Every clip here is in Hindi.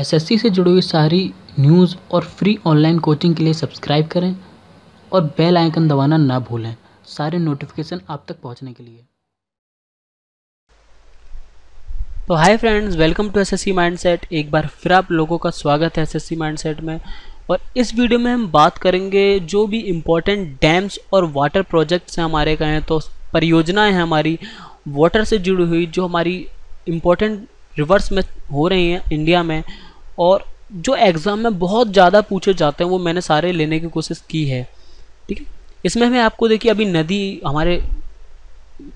एसएससी से जुड़ी हुई सारी न्यूज़ और फ्री ऑनलाइन कोचिंग के लिए सब्सक्राइब करें और बेल आइकन दबाना ना भूलें सारे नोटिफिकेशन आप तक पहुंचने के लिए। तो hi friends, welcome to SSC mindset. एक बार फिर आप लोगों का स्वागत है एसएससी माइंडसेट में। और इस वीडियो में हम बात करेंगे जो भी इम्पोर्टेंट डैम्स और वाटर प्रोजेक्ट्स हैं हमारे कहें तो परियोजनाएं हैं हमारी वाटर से जुड़ी हुई, जो हमारी इम्पोर्टेंट रिवर्स में हो रही हैं इंडिया में और जो एग्ज़ाम में बहुत ज़्यादा पूछे जाते हैं, वो मैंने सारे लेने की कोशिश की है। ठीक है, इसमें हमें आपको देखिए अभी नदी हमारे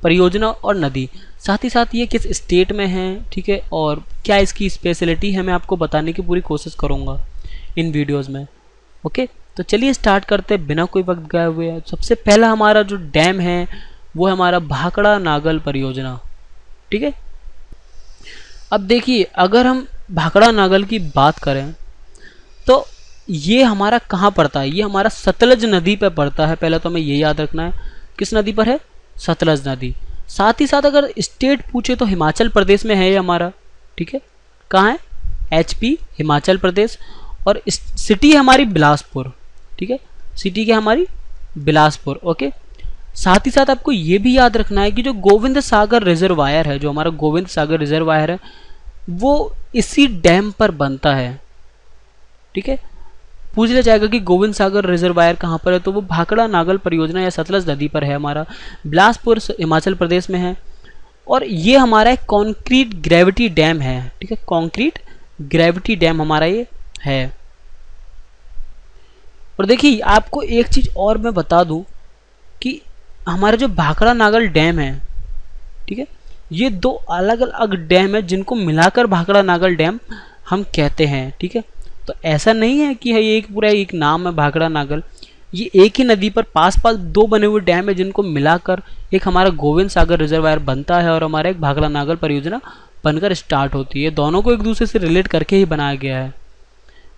परियोजना और नदी साथ ही साथ ये किस स्टेट में है, ठीक है, और क्या इसकी स्पेशलिटी है, मैं आपको बताने की पूरी कोशिश करूँगा इन वीडियोस में। ओके, तो चलिए स्टार्ट करते हैं बिना कोई वक्त गए हुए। सबसे पहला हमारा जो डैम है वो है हमारा भाखड़ा नागल परियोजना। ठीक है, अब देखिए अगर हम भाखड़ा नागल की बात करें तो ये हमारा कहाँ पड़ता है, ये हमारा सतलज नदी पर पड़ता है। पहले तो हमें ये याद रखना है किस नदी पर है, सतलज नदी। साथ ही साथ अगर स्टेट पूछे तो हिमाचल प्रदेश में है ये हमारा। ठीक है, कहाँ है, एचपी हिमाचल प्रदेश। और सिटी है हमारी बिलासपुर। ठीक है, सिटी क्या हमारी बिलासपुर। ओके, साथ ही साथ आपको ये भी याद रखना है कि जो गोविंद सागर रिजर्वायर है, जो हमारा गोविंद सागर रिजर्वायर है, वो इसी डैम पर बनता है। ठीक है, पूछ लिया जाएगा कि गोविंद सागर रिजर्वायर कहाँ पर है, तो वो भाखड़ा नागल परियोजना या सतलज नदी पर है हमारा, बिलासपुर हिमाचल प्रदेश में है। और ये हमारा एक कॉन्क्रीट ग्रेविटी डैम है। ठीक है, कॉन्क्रीट ग्रेविटी डैम हमारा ये है। और देखिए आपको एक चीज़ और मैं बता दूं कि हमारा जो भाखड़ा नागल डैम है, ठीक है, ये दो अलग अलग डैम है जिनको मिलाकर भाखड़ा नागल डैम हम कहते हैं। ठीक है, तो ऐसा नहीं है कि ये एक पूरा एक नाम है भाखड़ा नागल, ये एक ही नदी पर पास पास दो बने हुए डैम है जिनको मिलाकर एक हमारा गोविंद सागर रिजर्वायर बनता है और हमारा एक भाखड़ा नागल परियोजना बनकर स्टार्ट होती है। दोनों को एक दूसरे से रिलेट करके ही बनाया गया है।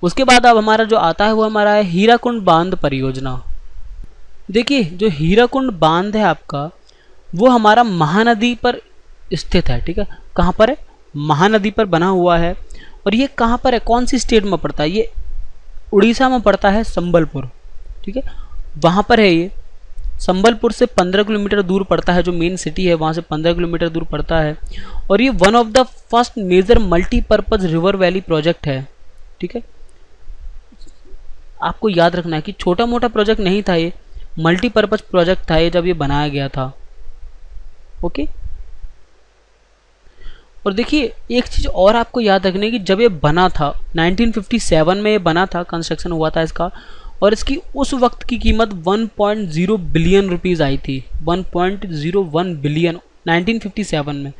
उसके बाद अब हमारा जो आता है वो हमारा है हीराकुंड बांध परियोजना। देखिए जो हीराकुंड बांध है आपका, वो हमारा महानदी पर स्थित है। ठीक है, कहाँ पर है, महानदी पर बना हुआ है। और ये कहाँ पर है, कौन सी स्टेट में पड़ता है, ये उड़ीसा में पड़ता है, संबलपुर। ठीक है, वहाँ पर है ये। संबलपुर से 15 किलोमीटर दूर पड़ता है, जो मेन सिटी है वहाँ से 15 किलोमीटर दूर पड़ता है। और ये one of the first major multipurpose river valley project है। ठीक है, आपको याद रखना है कि छोटा मोटा प्रोजेक्ट नहीं था, ये मल्टीपर्पज प्रोजेक्ट था ये जब ये बनाया गया था। ओके, और देखिए एक चीज़ और आपको याद रखने की, जब ये बना था 1957 में ये बना था, कंस्ट्रक्शन हुआ था इसका, और इसकी उस वक्त की कीमत 1.0 बिलियन रुपीज़ आई थी। 1.01 बिलियन 1957 में।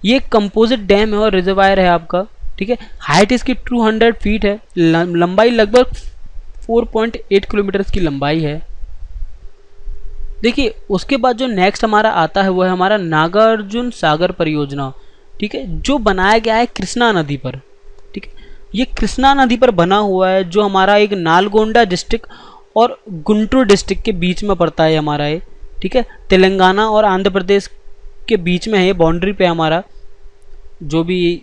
ये एक कंपोजिट डैम है और रिजर्वायर है आपका। ठीक है, हाइट इसकी 200 फीट है, लंबाई लगभग 4.8 किलोमीटर की लंबाई है। देखिए उसके बाद जो नेक्स्ट हमारा आता है वो है हमारा नागार्जुन सागर परियोजना। ठीक है, जो बनाया गया है कृष्णा नदी पर। ठीक है, ये कृष्णा नदी पर बना हुआ है, जो हमारा एक नालगोंडा डिस्ट्रिक्ट और गुंटूर डिस्ट्रिक्ट के बीच में पड़ता है हमारा ये। ठीक है, तेलंगाना और आंध्र प्रदेश के बीच में है, बाउंड्री पे हमारा जो भी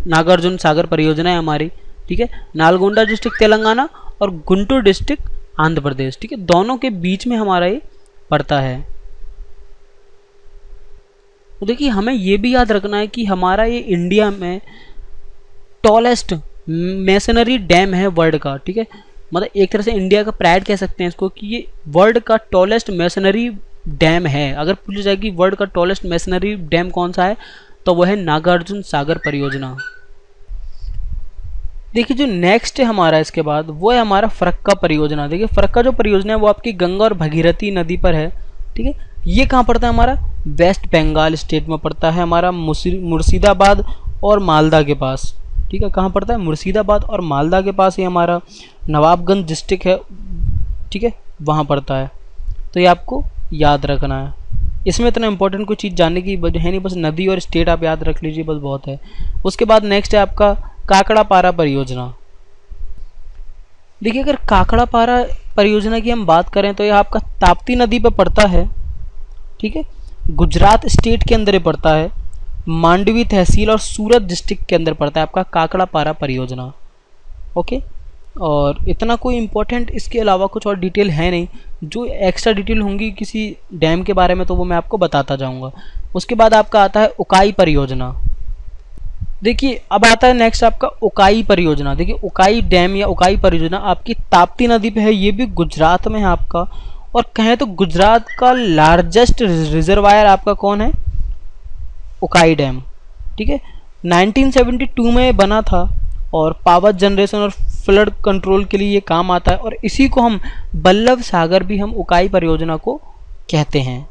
नागार्जुन सागर परियोजना है हमारी। ठीक है, नालगोंडा डिस्ट्रिक्ट तेलंगाना और गुंटूर डिस्ट्रिक्ट आंध्र प्रदेश। ठीक है, दोनों के बीच में हमारा ये पड़ता है। तो देखिए हमें ये भी याद रखना है कि हमारा ये इंडिया में टॉलेस्ट मेसनरी डैम है वर्ल्ड का। ठीक है, मतलब एक तरह से इंडिया का प्राइड कह सकते हैं इसको कि ये वर्ल्ड का टॉलेस्ट मेसनरी डैम है। अगर पूछा जाए कि वर्ल्ड का टॉलेस्ट मेसनरी डैम कौन सा है, तो वह है नागार्जुन सागर परियोजना। देखिए जो नेक्स्ट है हमारा इसके बाद वो है हमारा फरक्का परियोजना। देखिए फरक्का जो परियोजना है वो आपकी गंगा और भगीरथी नदी पर है। ठीक है, ये कहाँ पड़ता है, हमारा वेस्ट बंगाल स्टेट में पड़ता है, हमारा मुर्शिदाबाद और मालदा के पास। ठीक है, कहाँ पड़ता है, मुर्शिदाबाद और मालदा के पास ये हमारा नवाबगंज डिस्ट्रिक्ट है। ठीक है, वहाँ पड़ता है। तो ये आपको याद रखना है। इसमें इतना इंपॉर्टेंट कोई चीज़ जानने की है नहीं, बस नदी और स्टेट आप याद रख लीजिए, बस बहुत है। उसके बाद नेक्स्ट है आपका काकड़ापारा परियोजना। देखिए अगर काकड़ापारा परियोजना की हम बात करें तो यह आपका ताप्ती नदी पर पड़ता है। ठीक है, गुजरात स्टेट के अंदर ये पड़ता है। मांडवी तहसील और सूरत डिस्ट्रिक्ट के अंदर पड़ता है आपका काकड़ापारा परियोजना। ओके, और इतना कोई इम्पोर्टेंट इसके अलावा कुछ और डिटेल है नहीं। जो एक्स्ट्रा डिटेल होंगी किसी डैम के बारे में तो वो मैं आपको बताता जाऊंगा। उसके बाद आपका आता है उकाई परियोजना। देखिए अब आता है नेक्स्ट आपका उकाई परियोजना। देखिए उकाई डैम या उकाई परियोजना आपकी ताप्ती नदी पे है, ये भी गुजरात में है आपका। और कहें तो गुजरात का लार्जेस्ट रिजर्वायर आपका कौन है, उकाई डैम। ठीक है, 1972 में बना था और पावर जनरेशन और फ्लड कंट्रोल के लिए ये काम आता है। और इसी को हम बल्लभ सागर भी हम उकाई परियोजना को कहते हैं।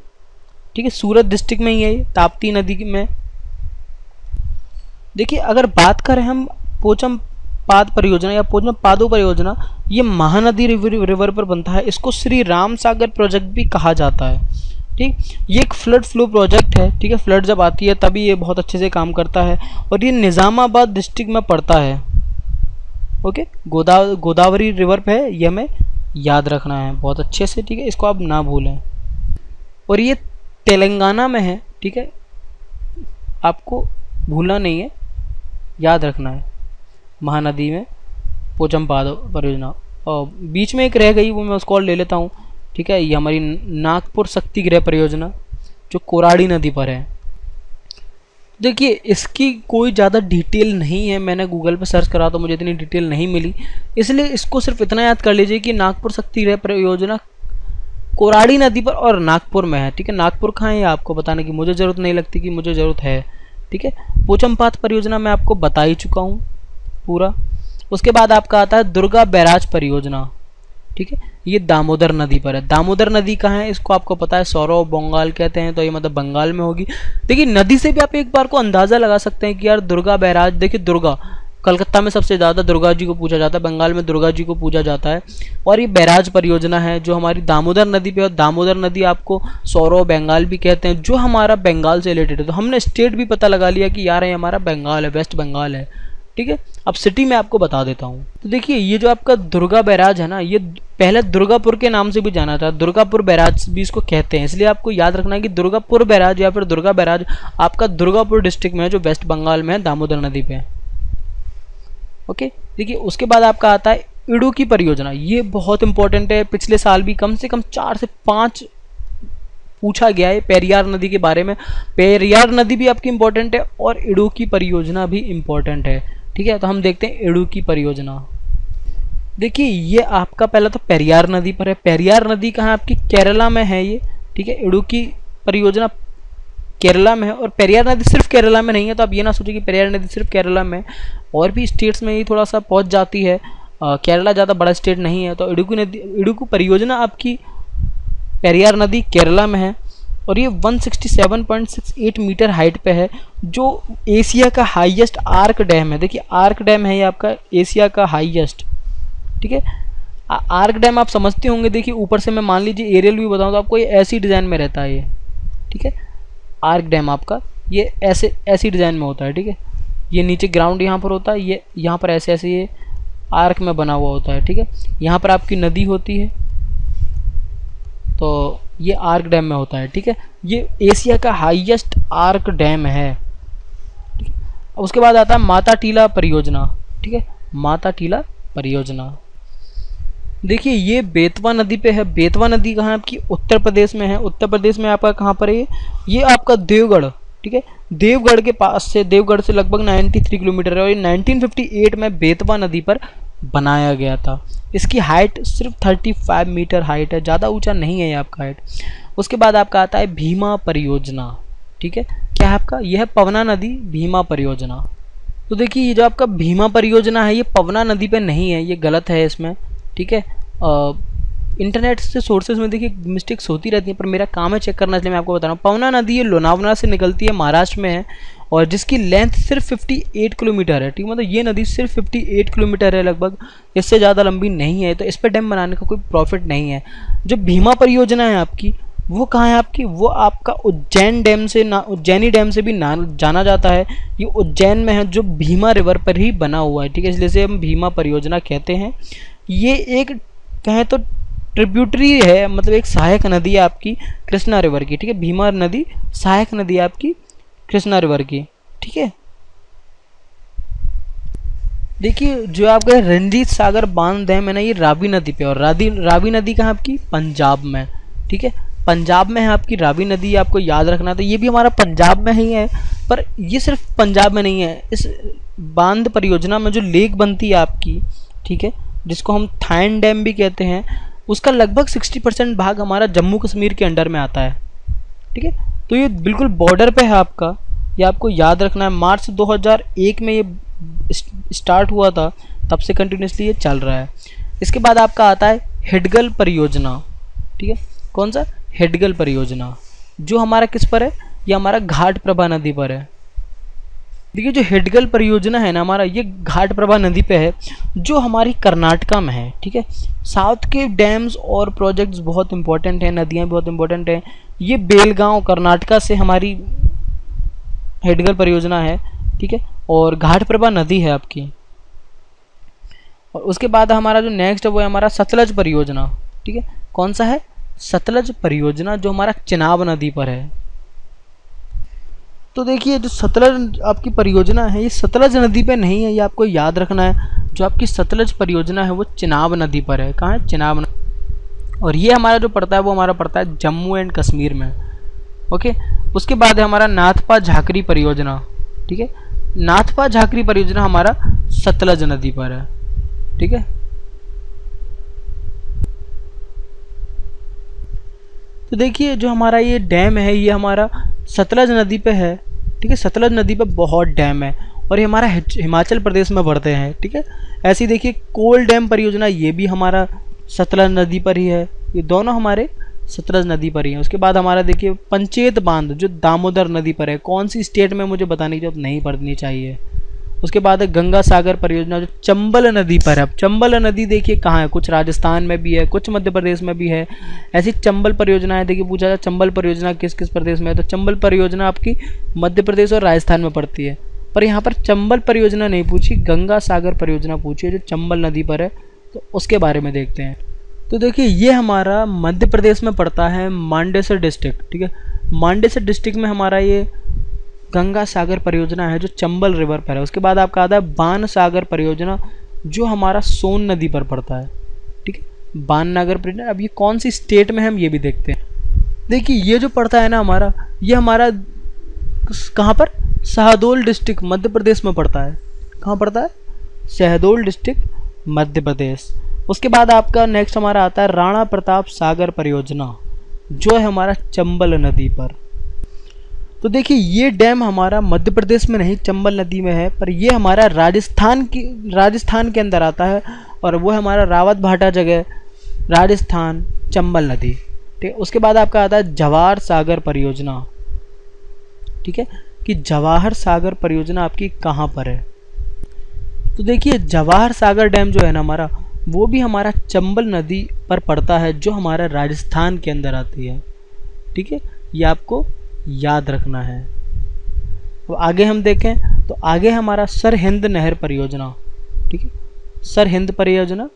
ठीक है, सूरत डिस्ट्रिक्ट में ही है ताप्ती नदी में। देखिए अगर बात करें हम पोचम पाद परियोजना या पोचम पादो परियोजना, ये महानदी रिवर पर बनता है। इसको श्री राम सागर प्रोजेक्ट भी कहा जाता है। ठीक, ये एक फ्लड फ्लो प्रोजेक्ट है। ठीक है, फ्लड जब आती है तभी ये बहुत अच्छे से काम करता है और ये निज़ामाबाद डिस्ट्रिक्ट में पड़ता है। ओके, गोदावरी रिवर पे है, ये हमें याद रखना है बहुत अच्छे से। ठीक है, इसको आप ना भूलें। और ये तेलंगाना में है। ठीक है, आपको भूलना नहीं है, याद रखना है। महानदी में पोचमपाद परियोजना। और बीच में एक रह गई, वो मैं उसको और ले लेता हूँ। ठीक है, ये हमारी नागपुर शक्ति गृह परियोजना जो कोराड़ी नदी पर है। देखिए इसकी कोई ज़्यादा डिटेल नहीं है, मैंने गूगल पे सर्च करा तो मुझे इतनी डिटेल नहीं मिली, इसलिए इसको सिर्फ इतना याद कर लीजिए कि नागपुर शक्ति गृह परियोजना कोराड़ी नदी पर और नागपुर में है। ठीक है, नागपुर कहाँ है आपको बताने की मुझे ज़रूरत नहीं लगती कि मुझे ज़रूरत है। ठीक है, पोचमपाद परियोजना मैं आपको बता ही चुका हूँ पूरा। उसके बाद आपका आता है दुर्गा बैराज परियोजना। ठीक है, ये दामोदर नदी पर है। दामोदर नदी कहाँ है इसको आपको पता है, सौरव बंगाल कहते हैं, तो ये मतलब बंगाल में होगी। देखिए नदी से भी आप एक बार को अंदाज़ा लगा सकते हैं कि यार दुर्गा बैराज, देखिए दुर्गा कलकत्ता में सबसे ज़्यादा दुर्गा जी को पूजा जाता है, बंगाल में दुर्गा जी को पूजा जाता है। और ये बैराज परियोजना है जो हमारी दामोदर नदी पे, और दामोदर नदी आपको सौरव बंगाल भी कहते हैं, जो हमारा बंगाल से रिलेटेड है। तो हमने स्टेट भी पता लगा लिया कि यार ये हमारा बंगाल है, वेस्ट बंगाल है। ठीक है, अब सिटी में आपको बता देता हूँ। तो देखिए ये जो आपका दुर्गा बैराज है ना, ये पहले दुर्गापुर के नाम से भी जाना था, दुर्गापुर बैराज भी इसको कहते हैं। इसलिए आपको याद रखना है कि दुर्गापुर बैराज या फिर दुर्गा बैराज आपका दुर्गापुर डिस्ट्रिक्ट में है, जो वेस्ट बंगाल में है, दामोदर नदी पे। ओके, देखिए उसके बाद आपका आता है इडुक्की परियोजना। ये बहुत इंपॉर्टेंट है, पिछले साल भी कम से कम 4 से 5 पूछा गया है पेरियार नदी के बारे में। पेरियार नदी भी आपकी इंपॉर्टेंट है और इडुक्की परियोजना भी इंपॉर्टेंट है। ठीक है, तो हम देखते हैं इडुक्की परियोजना। देखिए ये आपका पहला तो पेरियार नदी पर है। पेरियार नदी कहाँ आपकी, केरला में है ये। ठीक है, इडुक्की परियोजना केरला में है। और पेरियार नदी सिर्फ केरला में नहीं है, तो आप ये ना सोचिए कि पेरियार नदी सिर्फ केरला में, और भी स्टेट्स में ये थोड़ा सा पहुंच जाती है। केरला ज़्यादा बड़ा स्टेट नहीं है। तो इडुक्की परियोजना आपकी पेरियार नदी केरला में है और ये 167.68 मीटर हाइट पे है, जो एशिया का हाईएस्ट आर्क डैम है। देखिए आर्क डैम है ये आपका एशिया का हाईएस्ट। ठीक है, आर्क डैम आप समझते होंगे। देखिए ऊपर से मैं मान लीजिए एरियल भी बताऊँ तो आपको ये ऐसी डिज़ाइन में रहता है ये। ठीक है, आर्क डैम आपका ये ऐसी डिज़ाइन में होता है। ठीक है, ये नीचे ग्राउंड यहाँ पर होता है, ये यहाँ पर ऐसे ऐसे ये आर्क में बना हुआ होता है। ठीक है, यहाँ पर आपकी नदी होती है, तो ये आर्क डैम में होता है। ठीक है, ये एशिया का हाईएस्ट आर्क डैम है। ठीक है, उसके बाद आता है माता टीला परियोजना। ठीक है, माता टीला परियोजना देखिए ये बेतवा नदी पे है। बेतवा नदी कहाँ आपकी, उत्तर प्रदेश में है। उत्तर प्रदेश में आपका कहाँ पर है ये आपका देवगढ़। ठीक है, देवगढ़ के पास से, देवगढ़ से लगभग 93 किलोमीटर है। और ये 1958 में बेतवा नदी पर बनाया गया था। इसकी हाइट सिर्फ 35 मीटर हाइट है, ज़्यादा ऊंचा नहीं है ये आपका हाइट। उसके बाद आपका आता है भीमा परियोजना। ठीक है, क्या है आपका, यह है पवना नदी भीमा परियोजना। तो देखिए ये जो आपका भीमा परियोजना है ये पवना नदी पे नहीं है, ये गलत है इसमें। ठीक है, इंटरनेट से सोर्सेज में देखिए मिस्टेक्स होती रहती हैं, पर मेरा काम है चेक करना, इसलिए मैं आपको बता रहा हूँ। पवना नदी ये लोनावला से निकलती है, महाराष्ट्र में है, और जिसकी लेंथ सिर्फ 58 किलोमीटर है। ठीक है, मतलब ये नदी सिर्फ 58 किलोमीटर है लगभग, इससे ज़्यादा लंबी नहीं है, तो इस पर डैम बनाने का कोई प्रॉफिट नहीं है। जो भीमा परियोजना है आपकी वो कहाँ है आपकी, वो आपका उज्जैन डैम से उज्जैनी डैम से भी जाना जाता है। ये उज्जैन में है, जो भीमा रिवर पर ही बना हुआ है। ठीक है, इसलिए से हम भीमा परियोजना कहते हैं। ये एक कहें तो ट्रिब्यूटरी है, मतलब एक सहायक नदी है आपकी कृष्णा रिवर की। ठीक है, भीमा नदी सहायक नदी है आपकी कृष्णा रिवर की, ठीक है। देखिए जो आपका रंजीत सागर बांध डैम है ना, ये रावी नदी पे, और रावी नदी कहाँ आपकी, पंजाब में, ठीक है। पंजाब में है आपकी रावी नदी, आपको याद रखना। तो ये भी हमारा पंजाब में ही है, पर ये सिर्फ पंजाब में नहीं है। इस बांध परियोजना में जो लेक बनती है आपकी, ठीक है, जिसको हम थाइन डैम भी कहते हैं, उसका लगभग 60% भाग हमारा जम्मू कश्मीर के अंडर में आता है, ठीक है। तो ये बिल्कुल बॉर्डर पे है आपका, ये आपको याद रखना है। मार्च 2001 में ये स्टार्ट हुआ था, तब से कंटिन्यूसली ये चल रहा है। इसके बाद आपका आता है हेडगल परियोजना, ठीक है। कौन सा, हेडगल परियोजना, जो हमारा किस पर है, ये हमारा घाट प्रभा नदी पर है। देखिए जो हेडगल परियोजना है ना हमारा, ये घाट प्रभा नदी पे है, जो हमारी कर्नाटका में है, ठीक है। साउथ के डैम्स और प्रोजेक्ट्स बहुत इंपॉर्टेंट हैं, नदियाँ बहुत इंपॉर्टेंट हैं। ये बेलगांव कर्नाटका से हमारी हेडगल परियोजना है, ठीक है, और घाट प्रभा नदी है आपकी। और उसके बाद हमारा जो नेक्स्ट है वो है हमारा सतलज परियोजना, ठीक है। कौन सा है, सतलज परियोजना, जो हमारा चिनाब नदी पर है। तो देखिए जो सतलज आपकी परियोजना है, ये सतलज नदी पे नहीं है, ये आपको याद रखना है। जो आपकी सतलज परियोजना है वो चिनाब नदी पर है। कहाँ है, चिनाब नदी। और ये हमारा जो पड़ता है वो हमारा पड़ता है जम्मू एंड कश्मीर में, ओके। उसके बाद है हमारा नाथपा झाकरी परियोजना, ठीक है। नाथपा झाकरी परियोजना हमारा सतलज नदी पर है, ठीक है। तो देखिए जो हमारा ये डैम है, ये हमारा सतलज नदी पे है, ठीक है। सतलज नदी पे बहुत डैम है, और ये हमारा हिमाचल प्रदेश में बढ़ते हैं, ठीक है। ऐसे ही देखिए कोल डैम परियोजना, ये भी हमारा सतलज नदी पर ही है। ये दोनों हमारे सतलज नदी पर ही है। उसके बाद हमारा देखिए पंचेत बांध, जो दामोदर नदी पर है। कौन सी स्टेट में मुझे बताने की जरूरत नहीं पड़नी चाहिए। उसके बाद है गंगा सागर परियोजना, जो चंबल नदी पर है। चंबल नदी देखिए कहाँ है, कुछ राजस्थान में भी है, कुछ मध्य प्रदेश में भी है। ऐसी चंबल परियोजना है। देखिए पूछा जाए चंबल परियोजना किस किस प्रदेश में है, तो चंबल परियोजना आपकी मध्य प्रदेश और राजस्थान में पड़ती है। पर यहाँ पर चंबल परियोजना नहीं पूछी, गंगा सागर परियोजना पूछी है, जो चंबल नदी पर है। तो उसके बारे में देखते हैं। तो देखिए ये हमारा मध्य प्रदेश में पड़ता है, मांडेसर डिस्ट्रिक्ट, ठीक है। मांडेसर डिस्ट्रिक्ट में हमारा ये गंगा सागर परियोजना है, जो चंबल रिवर पर है। उसके बाद आपका आता है बाण सागर परियोजना, जो हमारा सोन नदी पर पड़ता है, ठीक है। बाण सागर परियोजना, अब ये कौन सी स्टेट में है हम ये भी देखते हैं। देखिए ये जो पड़ता है ना हमारा, ये हमारा कहाँ पर, शहडोल डिस्ट्रिक्ट मध्य प्रदेश में पड़ता है। कहाँ पड़ता है, शहडोल डिस्ट्रिक्ट मध्य प्रदेश। उसके बाद आपका नेक्स्ट हमारा आता है राणा प्रताप सागर परियोजना, जो है हमारा चंबल नदी पर। तो देखिए ये डैम हमारा मध्य प्रदेश में नहीं, चंबल नदी में है, पर ये हमारा राजस्थान के अंदर आता है, और वो हमारा रावत भाटा जगह, राजस्थान, चंबल नदी, ठीक है। उसके बाद आपका आता है जवाहर सागर परियोजना, ठीक है, कि जवाहर सागर परियोजना आपकी कहाँ पर है। तो देखिए जवाहर सागर डैम जो है ना हमारा, वो भी हमारा चंबल नदी पर पड़ता है, जो हमारा राजस्थान के अंदर आती है, ठीक है। ये आपको याद रखना है। तो आगे हम देखें तो आगे हमारा सरहिंद नहर परियोजना, ठीक है। सरहिंद परियोजना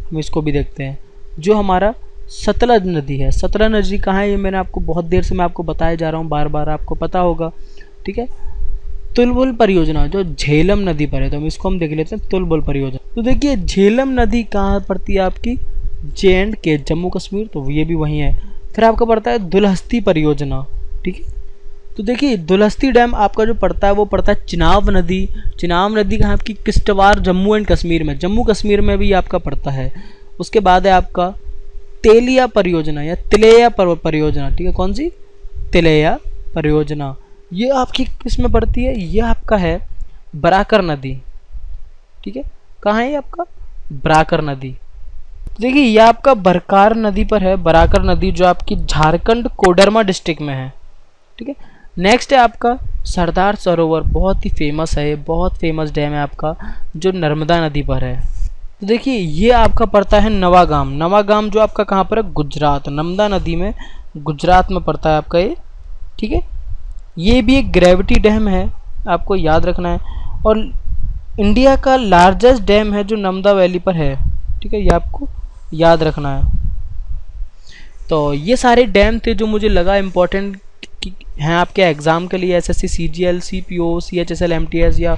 हम इसको भी देखते हैं, जो हमारा सतलज नदी है। सतलज नदी कहाँ है, ये मैंने आपको बहुत देर से मैं आपको बताया जा रहा हूँ, बार बार आपको पता होगा, ठीक है। तुलबुल परियोजना जो झेलम नदी पर है, तो हम इसको हम देख लेते हैं, तुलबुल परियोजना। तो देखिए झेलम नदी कहाँ पड़ती है आपकी, J&K जम्मू कश्मीर, तो ये भी वहीं है। फिर आपका पड़ता है दुलहस्ती परियोजना, ठीक है। तो देखिए दुलहस्ती डैम आपका जो पड़ता है वो पड़ता है चिनाब नदी। चिनाब नदी कहाँ आपकी, किश्तवाड़ जम्मू एंड कश्मीर में, जम्मू कश्मीर में भी आपका पड़ता है। उसके बाद है आपका तेलिया परियोजना या तिलैया परियोजना, ठीक है। कौन सी, तिलैया परियोजना, ये आपकी किस में पड़ती है, ये आपका है बराकर नदी, ठीक है। कहाँ है ये आपका, बराकर नदी। देखिए ये आपका बरकार नदी पर है, बराकर नदी, जो आपकी झारखंड कोडरमा डिस्ट्रिक्ट में है, ठीक है। नेक्स्ट है आपका सरदार सरोवर, बहुत ही फेमस है, बहुत फेमस डैम है आपका, जो नर्मदा नदी पर है। तो देखिए ये आपका पड़ता है नवागाम। नवागाम जो आपका कहाँ पर है, गुजरात, नर्मदा नदी में, गुजरात में पड़ता है आपका ये, ठीक है। ये भी एक ग्रेविटी डैम है, आपको याद रखना है। और इंडिया का लार्जेस्ट डैम है जो नर्मदा वैली पर है, ठीक है, ये आपको याद रखना है। तो ये सारे डैम थे जो मुझे लगा इम्पोर्टेंट कि कि हैं आपके एग्ज़ाम के लिए SSC CGL CPO CHSL MTS या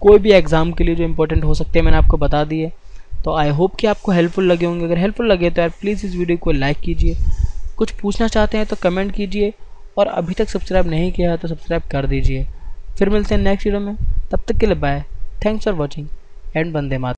कोई भी एग्ज़ाम के लिए जो इंपॉर्टेंट हो सकते हैं मैंने आपको बता दिए। तो आई होप कि आपको हेल्पफुल लगे होंगे। अगर हेल्पफुल लगे तो यार प्लीज़ इस वीडियो को लाइक कीजिए, कुछ पूछना चाहते हैं तो कमेंट कीजिए, और अभी तक सब्सक्राइब नहीं किया है तो सब्सक्राइब कर दीजिए। फिर मिलते हैं नेक्स्ट वीडियो में, तब तक के लिए bye, thanks for watching and Vande Mataram.